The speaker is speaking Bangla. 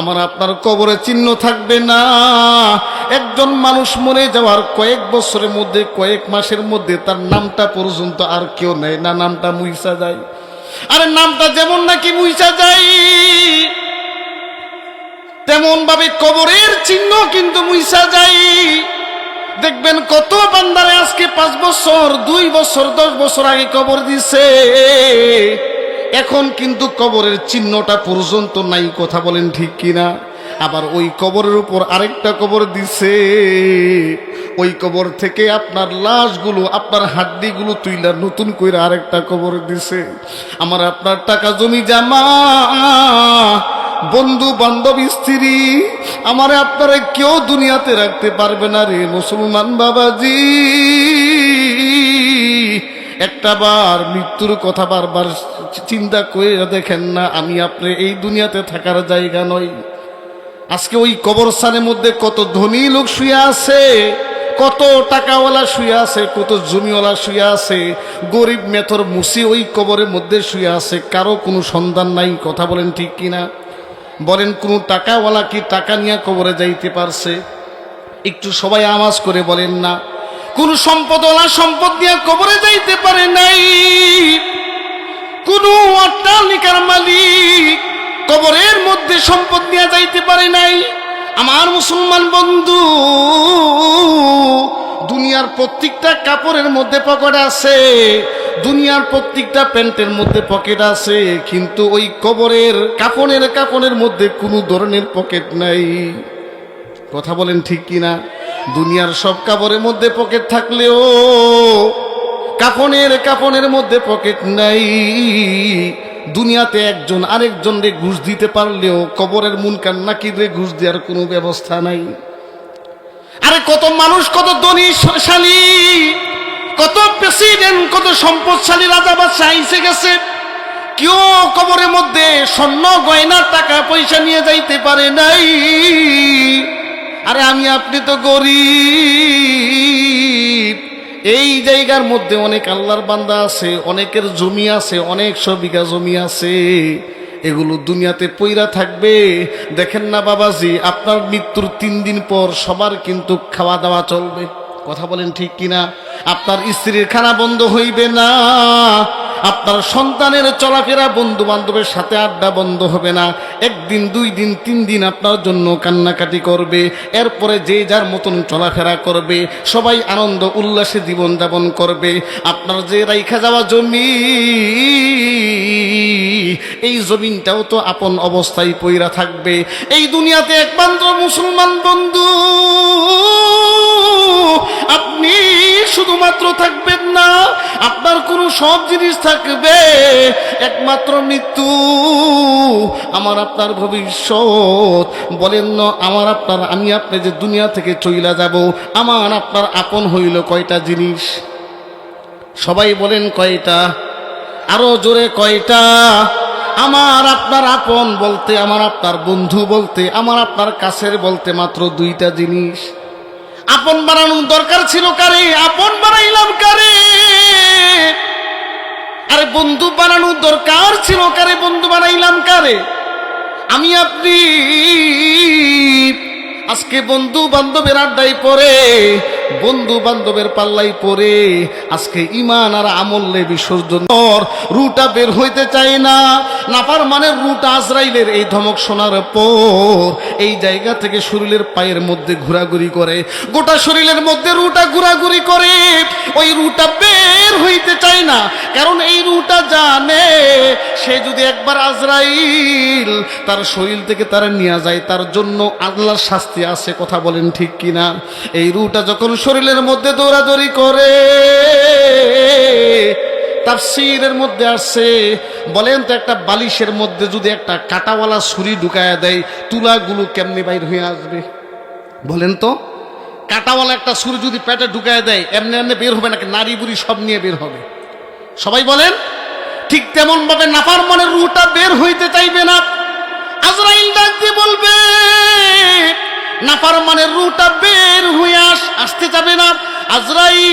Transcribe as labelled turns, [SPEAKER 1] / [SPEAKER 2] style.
[SPEAKER 1] আমার আপনার কবরে চিহ্ন থাকবে না। একজন মানুষ মরে যাওয়ার কয়েক বছরের মধ্যে, কয়েক মাসের মধ্যে তার নামটা পর্যন্ত আর কেউ নেয় না, নামটা মুইসা যায়। আরে নামটা যেমন নাকি মুইসা যায়, তেমন ভাবে কবরের চিহ্ন কিন্তু মুইসা যায়। দেখবেন কত বান্দারে আজকে 5 বছর, 2 বছর, 10 বছর আগে কবর দিছে, এখন কিন্তু কবরের চিহ্নটা পর্যন্ত নাই। কথা বলেন ঠিক কিনা? আবার ওই কবরের উপর আরেকটা কবর দিছে, ওই কবর থেকে আপনার লাশগুলো, আপনার হাড্ডিগুলো তুইলা নতুন করে আরেকটা কবর দিছে। আমার আপনার টাকা জমি জামা, বন্ধু বান্ধব স্ত্রী, আমারে আপনারা কেউ দুনিয়াতে রাখতে পারবে না রে মুসলমান বাবাজি। একটা বার মৃত্যুর কথা বারবার চিন্তা করে দেখেন না, আমি আপনি এই দুনিয়াতে থাকার জায়গা নয়। আজকে ওই কবরস্থানের মধ্যে কত ধনী লোক শুয়ে আছে, কত টাকাওয়ালা শুয়ে আছে, কত জমিওয়ালা শুয়ে আছে, গরিব মেথর মুসি ওই কবরের মধ্যে শুয়ে আছে, কারো কোনো সন্ধান নাই। কথা বলেন ঠিক কিনা? বলেন কোন টাকাওয়ালা কি টাকা নিয়ে কবরে যাইতে পারছে? একটু সবাই আওয়াজ করে বলেন না। কোন সম্পদওয়ালা সম্পদ নিয়ে কবরে যাইতে পারে নাই। কোন অট্টালিকার মালিক কবরের মধ্যে সম্পদ নিয়ে যাইতে পারে নাই। আমার মুসলমান বন্ধু, দুনিয়ার প্রত্যেকটা কাপড়ের মধ্যে পকেট আছে, দুনিয়ার প্রত্যেকটা প্যান্টের মধ্যে পকেট আছে, কিন্তু ওই কবরের কাফনের মধ্যে কোনো ধরনের পকেট নাই। কথা বলেন ঠিক কিনা? দুনিয়ার সব কাপড়ের মধ্যে পকেট থাকলেও কাফনের মধ্যে পকেট নাই। দুনিয়াতে একজন আরেকজনকে ঘুষ দিতে পারলেও কবরের মুনকার নাকিরে ঘুষ দেওয়ার কোনো ব্যবস্থা নাই। আরে কত মানুষ, কত ধনীশালী, কত প্রেসিডেন্ট, কত সম্পদশালী রাজা বাদশাহ এসে গেছে, কেউ কবরের মধ্যে স্বর্ণ গয়না টাকা পয়সা নিয়ে যাইতে পারে নাই। আরে আমি আপনি তো গরিব। এই জায়গার মধ্যে অনেক আল্লাহর বান্দা আছে, অনেকের জমি আছে, অনেক 100 বিঘা জমি আছে, এগুলো দুনিয়াতে পইরা থাকবে। দেখেন না বাবাজি, আপনার মৃত্যুর 3 দিন পর সবার কিন্তু খাওয়া দাওয়া চলবে। কথা বলেন ঠিক কিনা? আপনার স্ত্রীর খানা বন্ধ হইবে না, আপনার সন্তানের চলাফেরা, বন্ধু বান্ধবের সাথে আড্ডা বন্ধ হবে না। 1 দিন, 2 দিন, 3 দিন আপনার জন্য কান্নাকাটি করবে। এরপরে যে যার মতন চলাফেরা করবে, সবাই আনন্দ উল্লাসে জীবন যাপন করবে। আপনার যে রাইখা যাওয়া জমি, এই জমিনটাও তো আপন অবস্থায় পইরা থাকবে। এই দুনিয়াতে একমাত্র মুসলমান বন্ধু আপনি শুধুমাত্র থাকবেন না, আপনার কোনো সব জিনিস থাকবে, একমাত্র মৃত্যু আমার আপনার ভবিষ্যৎ। বলেন না, আমার আপনার, আমি আপনি যে দুনিয়া থেকে চইলা যাব, আমার আপনার আপন হইল কয়টা জিনিস? সবাই বলেন কয়টা? আরো জোরে কয়টা? আমার আপনার আপন বলতে, আমার আপনার বন্ধু বলতে, আমার আপনার কাছের বলতে মাত্র 2টা জিনিস। আপন বানানোর দরকার ছিল কারে? আপন বানাইলাম কারে? আরে বন্ধু বানানোর দরকার ছিল কারে? বন্ধু বানাইলাম কারে? আমি আপনি আজকে বন্ধু বান্ধবের আড্ডায় পড়ে, বন্ধু বান্ধবের পাল্লাই পড়ে আজকে ইমান আর আমলে বিসর্জন, রুটা বের হইতে চায় না। নাপার মানে রুটা আজরাইলের এই ধমক শোনার পর এই জায়গা থেকে শরীরের পায়ের মধ্যে ঘোরাঘুরি করে, গোটা শরীরের মধ্যে রুটা ঘোরাঘুরি করে। ওই রুটা বের হইতে চায় না, কারণ এই রুটা জানে সে যদি একবার আজরাইল তার শরীর থেকে তারা নিয়ে যায়, তার জন্য আল্লাহর শাস্তি আছে। কথা বলেন ঠিক কিনা? এই রুটা যখন শরীরের মধ্যে দৌড়াদৌড়ি করে, তাফসীরের মধ্যে আসছে, বলেন তো একটা বালিশের মধ্যে যদি একটা কাঁটাওয়ালা ছুরি ঢুকায়া দেয়, তুলাগুলো কেমনি বাইর হয়ে আসবে? বলেন তো, কাঁটাওয়ালা একটা ছুরি যদি পেটে ঢুকায়া দেয়, এমনি এমনি বের হবে নাকি? নারী বুড়ি সব নিয়ে বের হবে। সবাই বলেন। ঠিক তেমন ভাবে নাফরমানের রূহটা বের হইতে চাইবে না। আজরাইল ডাক দিয়ে বলবে, নাফরমানের রূহটা বের হয়ে আসতে যাবে না। আজরাইল